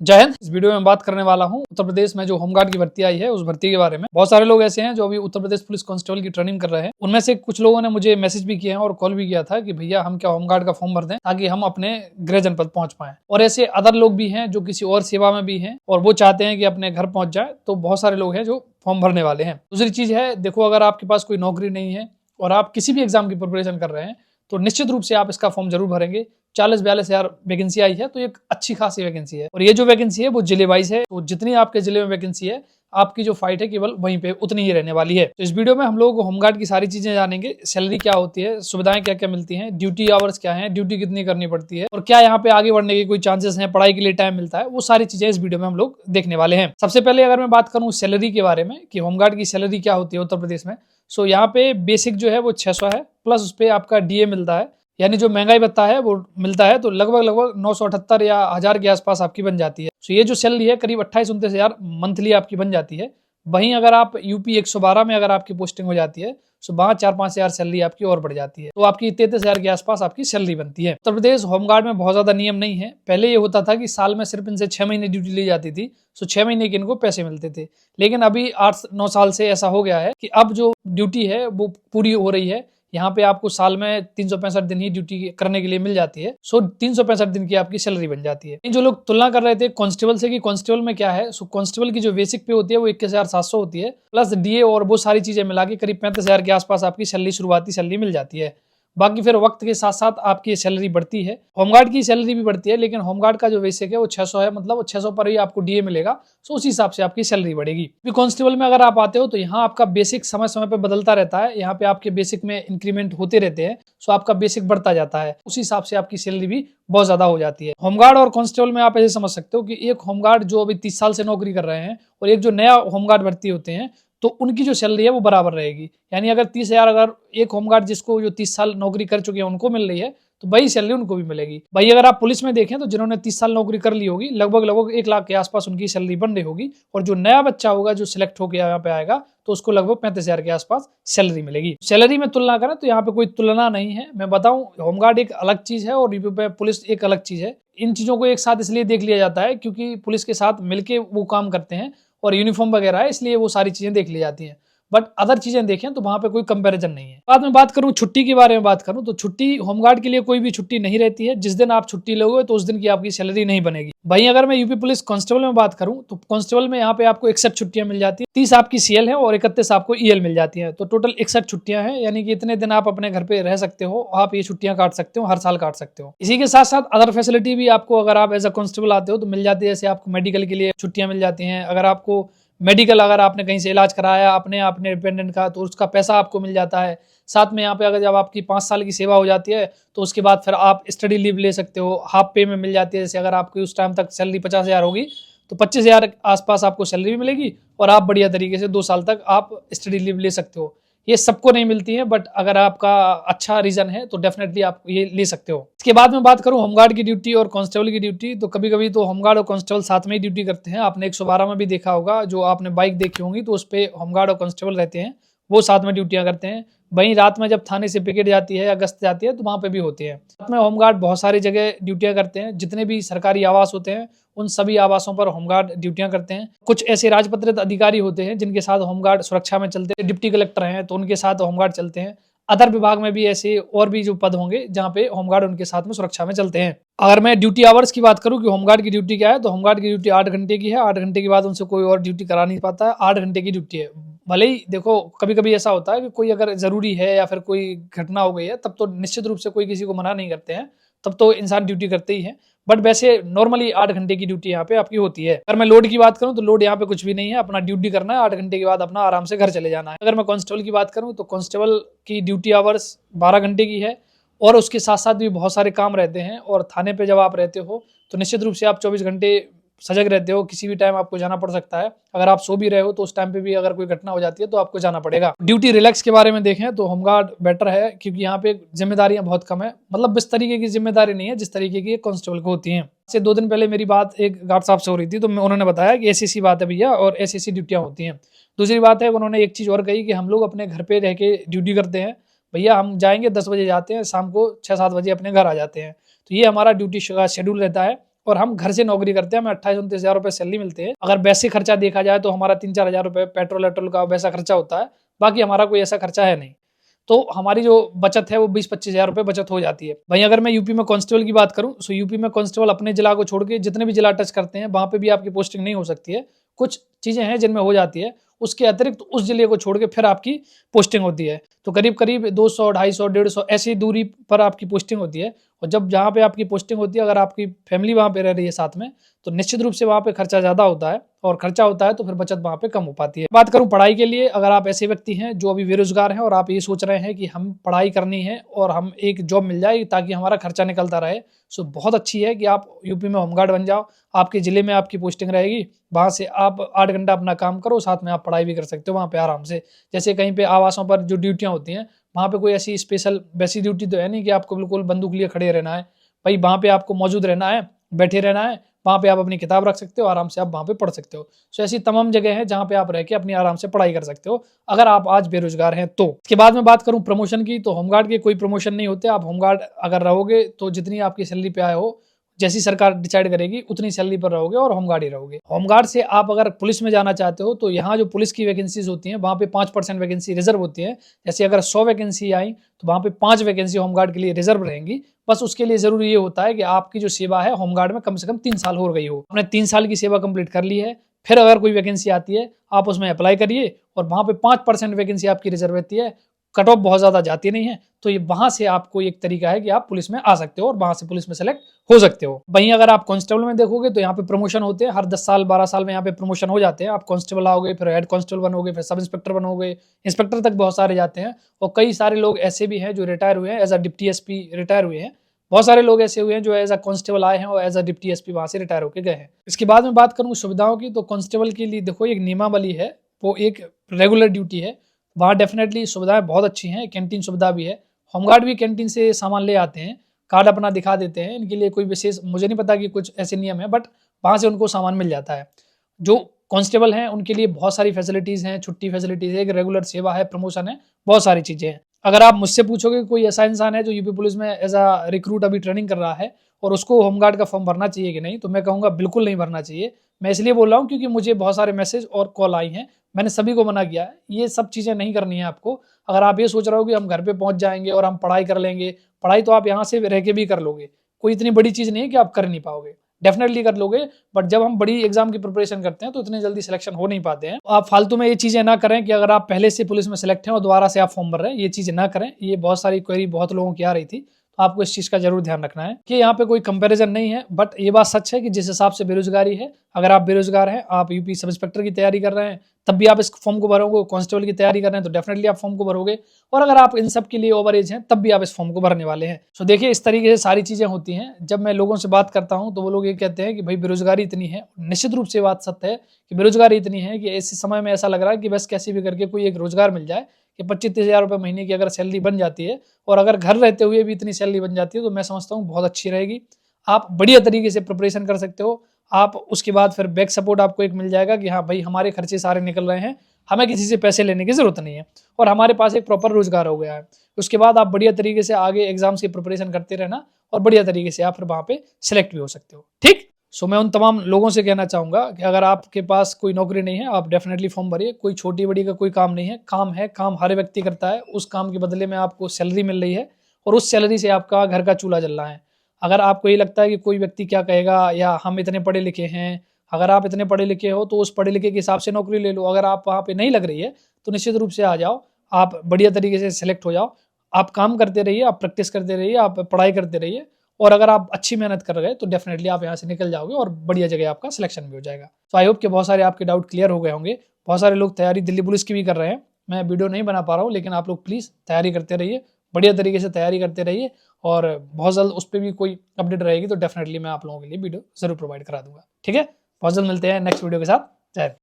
जय हिंद। इस वीडियो में बात करने वाला हूं उत्तर प्रदेश में जो होमगार्ड की भर्ती आई है उस भर्ती के बारे में। बहुत सारे लोग ऐसे हैं जो अभी उत्तर प्रदेश पुलिस कांस्टेबल की ट्रेनिंग कर रहे हैं। उनमें से कुछ लोगों ने मुझे मैसेज भी किए हैं और कॉल भी किया था कि भैया हम क्या होमगार्ड का फॉर्म भर दें ताकि हम अपने गृह जनपद पहुंच पाएं। और ऐसे अदर लोग भी हैं जो किसी और सेवा में भी हैं और वो चाहते हैं कि अपने घर पहुंच जाए। तो बहुत सारे लोग हैं जो फॉर्म भरने वाले हैं। दूसरी चीज है, देखो, अगर आपके पास कोई नौकरी नहीं है और आप किसी भी एग्जाम की प्रिपरेशन कर रहे हैं तो निश्चित रूप से आप इसका फॉर्म जरूर भरेंगे। 40-42 हजार वैकेंसी आई है, तो एक अच्छी खासी वैकेंसी है। और ये जो वैकेंसी है वो जिले वाइज है, तो जितनी आपके जिले में वैकेंसी है आपकी जो फाइट है केवल वहीं पे उतनी ही रहने वाली है। तो इस वीडियो में हम लोग होमगार्ड की सारी चीजें जानेंगे। सैलरी क्या होती है, सुविधाएं क्या क्या मिलती हैं, ड्यूटी आवर्स क्या है, ड्यूटी कितनी करनी पड़ती है और क्या यहाँ पे आगे बढ़ने के कोई चांसेस हैं, पढ़ाई के लिए टाइम मिलता है, वो सारी चीजें इस वीडियो में हम लोग देखने वाले हैं। सबसे पहले अगर मैं बात करूँ सैलरी के बारे में कि होमगार्ड की सैलरी क्या होती है उत्तर प्रदेश में, सो यहाँ पे बेसिक जो है वो 600 है, प्लस उस पर आपका डीए मिलता है, यानी जो महंगाई भत्ता है वो मिलता है, तो लगभग 978 या 1000 के आसपास आपकी बन जाती है। तो ये जो सैलरी है करीब 28-29 हजार मंथली आपकी बन जाती है। वहीं अगर आप यूपी 112 में अगर आपकी पोस्टिंग हो जाती है तो वहाँ 4-5 हजार सैलरी आपकी और बढ़ जाती है, तो आपकी 33 हजार के आसपास आपकी सैलरी बनती है। उत्तर प्रदेश होमगार्ड में बहुत ज्यादा नियम नहीं है। पहले ये होता था कि साल में सिर्फ इनसे 6 महीने ड्यूटी ली जाती थी, तो 6 महीने के इनको पैसे मिलते थे। लेकिन अभी 8-9 साल से ऐसा हो गया है कि अब जो ड्यूटी है वो पूरी हो रही है। यहाँ पे आपको साल में 365 दिन ही ड्यूटी करने के लिए मिल जाती है, सो 365 दिन की आपकी सैलरी बन जाती है। जो लोग तुलना कर रहे थे कांस्टेबल से कि कांस्टेबल में क्या है, सो कांस्टेबल की जो बेसिक पे होती है वो 21,700 होती है, प्लस डीए और वो सारी चीजें मिला के करीब 35 हजार के आसपास आपकी सैलरी, शुरुआती सैलरी मिल जाती है। बाकी फिर वक्त के साथ साथ आपकी सैलरी बढ़ती है। होमगार्ड की सैलरी भी बढ़ती है, लेकिन होमगार्ड का जो बेसिक है वो 600 है, मतलब 600 पर ही आपको डीए मिलेगा, सो उस हिसाब से आपकी सैलरी बढ़ेगी। कांस्टेबल में अगर आप आते हो तो यहाँ आपका बेसिक समय समय पर बदलता रहता है। यहाँ पे आपके बेसिक में इंक्रीमेंट होते रहते हैं, सो आपका बेसिक बढ़ता जाता है, उस हिसाब से आपकी सैलरी भी बहुत ज्यादा हो जाती है। होमगार्ड और कांस्टेबल में आप ऐसे समझ सकते हो कि एक होमगार्ड जो अभी 30 साल से नौकरी कर रहे हैं और एक जो नया होमगार्ड भर्ती होते हैं, तो उनकी जो सैलरी है वो बराबर रहेगी। यानी अगर 30 हजार अगर एक होमगार्ड जिसको जो 30 साल नौकरी कर चुके हैं उनको मिल रही है, तो वही सैलरी उनको भी मिलेगी। भाई अगर आप पुलिस में देखें तो जिन्होंने 30 साल नौकरी कर ली होगी लगभग 1 लाख के आसपास उनकी सैलरी बन रही होगी, और जो नया बच्चा होगा जो सिलेक्ट होकर यहाँ पे आएगा तो उसको लगभग 35 हजार के आसपास सैलरी मिलेगी। सैलरी में तुलना करें तो यहाँ पे कोई तुलना नहीं है। मैं बताऊं, होमगार्ड एक अलग चीज है और पुलिस एक अलग चीज है। इन चीजों को एक साथ इसलिए देख लिया जाता है क्योंकि पुलिस के साथ मिलके वो काम करते हैं और यूनिफॉर्म वगैरह है, इसलिए वो सारी चीजें देख ली जाती हैं। बट अदर चीजें देखें तो वहां पे कोई कंपैरिजन नहीं है। बाद में बात करूं छुट्टी के बारे में बात करूं तो छुट्टी होमगार्ड के लिए कोई भी छुट्टी नहीं रहती है। जिस दिन आप छुट्टी लोगे तो उस दिन की आपकी सैलरी नहीं बनेगी। वहीं अगर मैं यूपी पुलिस कांस्टेबल में बात करूं तो कांस्टेबल में यहाँ पे आपको 61 छुट्टियां मिल जाती है, 30 आपकी सीएल है और 31 आपको ईएल मिल जाती है, तो टोटल 61 छुट्टियां हैं। यानी कि इतने दिन आप अपने घर पे रह सकते हो, आप ये छुट्टियां काट सकते हो, हर साल काट सकते हो। इसी के साथ साथ अदर फैसिलिटी भी आपको अगर आप एज अ कांस्टेबल आते हो तो मिल जाती है। जैसे आपको मेडिकल के लिए छुट्टियां मिल जाती हैं। अगर आपको मेडिकल अगर आपने कहीं से इलाज कराया अपने डिपेंडेंट का तो उसका पैसा आपको मिल जाता है। साथ में यहाँ पे अगर जब आपकी 5 साल की सेवा हो जाती है तो उसके बाद फिर आप स्टडी लीव ले सकते हो, हाफ पे में मिल जाती है। जैसे अगर आपकी उस टाइम तक सैलरी 50 हजार होगी तो 25 हजार आसपास आपको सैलरी भी मिलेगी और आप बढ़िया तरीके से 2 साल तक आप स्टडी लीव ले सकते हो। ये सबको नहीं मिलती है, बट अगर आपका अच्छा रीजन है तो डेफिनेटली आप ये ले सकते हो। इसके बाद में बात करूं होमगार्ड की ड्यूटी और कांस्टेबल की ड्यूटी, तो कभी कभी तो होमगार्ड और कांस्टेबल साथ में ही ड्यूटी करते हैं। आपने 112 में भी देखा होगा, जो आपने बाइक देखी होंगी तो उस पर होमगार्ड और कांस्टेबल रहते हैं, वो साथ में ड्यूटियां करते हैं। वहीं रात में जब थाने से पिकेट जाती है या गश्त जाती है तो वहां पे भी होते हैं। साथ में होमगार्ड बहुत सारी जगह ड्यूटियां करते हैं। जितने भी सरकारी आवास होते हैं उन सभी आवासों पर होमगार्ड ड्यूटियां करते हैं। कुछ ऐसे राजपत्रित अधिकारी होते हैं जिनके साथ होमगार्ड सुरक्षा में चलते हैं। डिप्टी कलेक्टर हैं तो उनके साथ होमगार्ड चलते हैं। अदर विभाग में भी ऐसे और भी जो पद होंगे जहाँ पे होमगार्ड उनके साथ में सुरक्षा में चलते हैं। अगर मैं ड्यूटी आवर्स की बात करूं कि होमगार्ड की ड्यूटी क्या है, तो होमगार्ड की ड्यूटी 8 घंटे की है। 8 घंटे के बाद उनसे कोई और ड्यूटी करा नहीं पाता है। 8 घंटे की ड्यूटी है। भले ही देखो कभी कभी ऐसा होता है कि कोई अगर जरूरी है या फिर कोई घटना हो गई है तब तो निश्चित रूप से कोई किसी को मना नहीं करते हैं, तब तो इंसान ड्यूटी करते ही है। बट वैसे नॉर्मली 8 घंटे की ड्यूटी यहाँ पे आपकी होती है। अगर मैं लोड की बात करूँ तो लोड यहाँ पे कुछ भी नहीं है, अपना ड्यूटी करना है, 8 घंटे के बाद अपना आराम से घर चले जाना है। अगर मैं कांस्टेबल की बात करूँ तो कांस्टेबल की ड्यूटी आवर्स 12 घंटे की है और उसके साथ साथ भी बहुत सारे काम रहते हैं। और थाने पे जब आप रहते हो तो निश्चित रूप से आप 24 घंटे सजग रहते हो, किसी भी टाइम आपको जाना पड़ सकता है। अगर आप सो भी रहे हो तो उस टाइम पे भी अगर कोई घटना हो जाती है तो आपको जाना पड़ेगा। ड्यूटी रिलैक्स के बारे में देखें तो होमगार्ड बेटर है क्योंकि यहाँ पे जिम्मेदारियां बहुत कम है। मतलब इस तरीके की जिम्मेदारी नहीं है जिस तरीके की कांस्टेबल को होती हैं। से 2 दिन पहले मेरी बात एक गार्ड साहब से हो रही थी तो उन्होंने बताया कि ऐसी बात है भैया और ऐसी ड्यूटियां होती हैं। दूसरी बात है उन्होंने एक चीज और कही कि हम लोग अपने घर पे रह के ड्यूटी करते हैं भैया, हम जाएंगे 10 बजे जाते हैं, शाम को 6-7 बजे अपने घर आ जाते हैं। तो ये हमारा ड्यूटी का शेड्यूल रहता है और हम घर से नौकरी करते हैं, हमें 28-29 हज़ार रुपए सैलरी मिलती है। अगर वैसे खर्चा देखा जाए तो हमारा 3-4 हज़ार रुपए पेट्रोल वेट्रोल का वैसा खर्चा होता है, बाकी हमारा कोई ऐसा खर्चा है नहीं। तो हमारी जो बचत है वो 20-25 हज़ार रुपए बचत हो जाती है। वहीं अगर मैं यूपी में कांस्टेबल की बात करूं, तो यूपी में कांस्टेबल अपने जिला को छोड़ के जितने भी जिला टच करते हैं वहां पे भी आपकी पोस्टिंग नहीं हो सकती है। कुछ चीजें हैं जिनमें हो जाती है, उसके अतिरिक्त उस जिले को छोड़ के फिर आपकी पोस्टिंग होती है। तो करीब करीब 200, 250, 150 ऐसी दूरी पर आपकी पोस्टिंग होती है। और जब जहाँ पे आपकी पोस्टिंग होती है, अगर आपकी फैमिली वहाँ पे रह रही है साथ में, तो निश्चित रूप से वहाँ पे खर्चा ज़्यादा होता है, और खर्चा होता है तो फिर बचत वहाँ पे कम हो पाती है। बात करूँ पढ़ाई के लिए, अगर आप ऐसे व्यक्ति हैं जो अभी बेरोजगार हैं और आप ये सोच रहे हैं कि हम पढ़ाई करनी है और हम एक जॉब मिल जाए ताकि हमारा खर्चा निकलता रहे, सो बहुत अच्छी है कि आप यूपी में होमगार्ड बन जाओ। आपके जिले में आपकी पोस्टिंग रहेगी, वहाँ से आप 8 घंटा अपना काम करो, साथ में आप पढ़ाई भी कर सकते हो वहाँ पे आराम से। जैसे कहीं पे आवासों पर जो ड्यूटियाँ होती हैं, वहाँ पे कोई ऐसी स्पेशल वैसी ड्यूटी तो है नहीं कि आपको बिल्कुल बंदूक लिए खड़े रहना है। भाई वहाँ पे आपको मौजूद रहना है, बैठे रहना है, वहाँ पे आप अपनी किताब रख सकते हो, आराम से आप वहाँ पे पढ़ सकते हो। सो ऐसी तमाम जगह हैं जहाँ पे आप रह के अपनी आराम से पढ़ाई कर सकते हो, अगर आप आज बेरोजगार हैं तो। इसके बाद में बात करूँ प्रमोशन की, तो होमगार्ड के कोई प्रमोशन नहीं होते। आप होमगार्ड अगर रहोगे तो जितनी आपकी सैलरी पे आए हो, जैसी सरकार डिसाइड करेगी उतनी सैलरी पर रहोगे और होमगार्ड ही रहोगे। होमगार्ड से आप अगर पुलिस में जाना चाहते हो, तो यहाँ जो पुलिस की वैकेंसीज होती हैं वहाँ पे 5% वैकेंसी रिजर्व होती है। जैसे अगर 100 वैकेंसी आई तो वहाँ पे 5 वैकेंसी होमगार्ड के लिए रिजर्व रहेंगी। बस उसके लिए जरूरी ये होता है कि आपकी जो सेवा है होमगार्ड में कम से कम 3 साल हो गई हो। आपने 3 साल की सेवा कंप्लीट कर ली है, फिर अगर कोई वैकेंसी आती है आप उसमें अप्लाई करिए, और वहाँ पे 5% वैकेंसी आपकी रिजर्व रहती है। कट ऑफ बहुत ज्यादा जाती नहीं है, तो ये वहां से आपको एक तरीका है कि आप पुलिस में आ सकते हो और वहां से पुलिस में सेलेक्ट हो सकते हो। वहीं अगर आप कांस्टेबल में देखोगे तो यहाँ पे प्रमोशन होते हैं, हर 10 साल 12 साल में यहाँ पे प्रमोशन हो जाते हैं। आप कांस्टेबल आओगे, फिर हेड कांस्टेबल बनोगे, फिर सब इंस्पेक्टर बनोगे, इंस्पेक्टर तक बहुत सारे जाते हैं। और कई सारे लोग ऐसे भी हैं जो रिटायर हुए हैं, as a deputy SP retire हुए हैं। बहुत सारे लोग ऐसे हुए हैं जो एज अ कांस्टेबल आए हैं और एज अ डिप्टी एसपी वहां से रिटायर होकर गए हैं। इसके बाद में बात करूँ सुविधाओं की, तो कांस्टेबल के लिए देखो एक नियमावली है, वो एक रेगुलर ड्यूटी है। वहाँ डेफिनेटली सुविधाएं बहुत अच्छी हैं, कैंटीन सुविधा भी है। होमगार्ड भी कैंटीन से सामान ले आते हैं, कार्ड अपना दिखा देते हैं। इनके लिए कोई विशेष मुझे नहीं पता कि कुछ ऐसे नियम है, बट वहाँ से उनको सामान मिल जाता है। जो कांस्टेबल हैं उनके लिए बहुत सारी फैसिलिटीज़ हैं, छुट्टी फैसिलिटीज़ है, एक रेगुलर सेवा है, प्रमोशन है, बहुत सारी चीज़ें हैं। अगर आप मुझसे पूछोगे कोई ऐसा इंसान है जो यूपी पुलिस में एज अ रिक्रूट अभी ट्रेनिंग कर रहा है और उसको होमगार्ड का फॉर्म भरना चाहिए कि नहीं, तो मैं कहूँगा बिल्कुल नहीं भरना चाहिए। मैं इसलिए बोल रहा हूँ क्योंकि मुझे बहुत सारे मैसेज और कॉल आई हैं, मैंने सभी को मना किया है, ये सब चीज़ें नहीं करनी है आपको। अगर आप ये सोच रहे हो कि हम घर पे पहुंच जाएंगे और हम पढ़ाई कर लेंगे, पढ़ाई तो आप यहाँ से रह के भी कर लोगे, कोई इतनी बड़ी चीज़ नहीं है कि आप कर नहीं पाओगे, डेफिनेटली कर लोगे। बट जब हम बड़ी एग्जाम की प्रिपरेशन करते हैं तो इतनी जल्दी सिलेक्शन हो नहीं पाते हैं। आप फालतू में ये चीज़ें ना करें कि अगर आप पहले से पुलिस में सिलेक्ट हैं और दोबारा से आप फॉर्म भर रहे हैं, ये चीज़ें ना करें। ये बहुत सारी क्वेरी बहुत लोगों की आ रही थी, तो आपको इस चीज़ का जरूर ध्यान रखना है कि यहाँ पे कोई कंपैरिजन नहीं है। बट ये बात सच है कि जिस हिसाब से बेरोजगारी है, अगर आप बेरोजगार हैं, आप यूपी सब इंस्पेक्टर की तैयारी कर रहे हैं, तब भी आप इस फॉर्म को भरोगे। कांस्टेबल की तैयारी कर रहे हैं तो डेफिनेटली आप फॉर्म को भरोगे, और अगर आप इन सब के लिए ओवर एज हैं तब भी आप इस फॉर्म को भरने वाले हैं। सो देखिए, इस तरीके से सारी चीजें होती हैं। जब मैं लोगों से बात करता हूं तो वो लोग ये कहते हैं कि भाई बेरोजगारी इतनी है। निश्चित रूप से बात सत्य है कि बेरोजगारी इतनी है कि ऐसे समय में ऐसा लग रहा है कि बस कैसे भी करके कोई एक रोजगार मिल जाए कि 25-30 हज़ार रुपये महीने की अगर सैलरी बन जाती है, और अगर घर रहते हुए भी इतनी सैलरी बन जाती है, तो मैं समझता हूँ बहुत अच्छी रहेगी। आप बढ़िया तरीके से प्रिपरेशन कर सकते हो। आप उसके बाद फिर बैक सपोर्ट आपको एक मिल जाएगा कि हाँ भाई हमारे खर्चे सारे निकल रहे हैं, हमें किसी से पैसे लेने की जरूरत नहीं है, और हमारे पास एक प्रॉपर रोजगार हो गया है। उसके बाद आप बढ़िया तरीके से आगे एग्जाम्स की प्रिपरेशन करते रहना, और बढ़िया तरीके से आप फिर वहाँ पे सिलेक्ट भी हो सकते हो। ठीक। सो मैं उन तमाम लोगों से कहना चाहूँगा कि अगर आपके पास कोई नौकरी नहीं है, आप डेफिनेटली फॉर्म भरिए। कोई छोटी बड़ी का कोई काम नहीं है, काम हर व्यक्ति करता है। उस काम के बदले में आपको सैलरी मिल रही है, और उस सैलरी से आपका घर का चूल्हा जल रहा है। अगर आपको ये लगता है कि कोई व्यक्ति क्या कहेगा, या हम इतने पढ़े लिखे हैं, अगर आप इतने पढ़े लिखे हो तो उस पढ़े लिखे के हिसाब से नौकरी ले लो। अगर आप वहाँ पे नहीं लग रही है तो निश्चित रूप से आ जाओ, आप बढ़िया तरीके से सिलेक्ट हो जाओ। आप काम करते रहिए, आप प्रैक्टिस करते रहिए, आप पढ़ाई करते रहिए, और अगर आप अच्छी मेहनत कर रहे तो डेफिनेटली आप यहाँ से निकल जाओगे और बढ़िया जगह आपका सिलेक्शन भी हो जाएगा। तो आई होप कि बहुत सारे आपके डाउट क्लियर हो गए होंगे। बहुत सारे लोग तैयारी दिल्ली पुलिस की भी कर रहे हैं, मैं वीडियो नहीं बना पा रहा हूँ, लेकिन आप लोग प्लीज़ तैयारी करते रहिए, बढ़िया तरीके से तैयारी करते रहिए, और बहुत जल्द उस पर भी कोई अपडेट रहेगी तो डेफिनेटली मैं आप लोगों के लिए वीडियो जरूर प्रोवाइड करा दूंगा। ठीक है, बहुत जल्द मिलते हैं नेक्स्ट वीडियो के साथ। जय हिंद।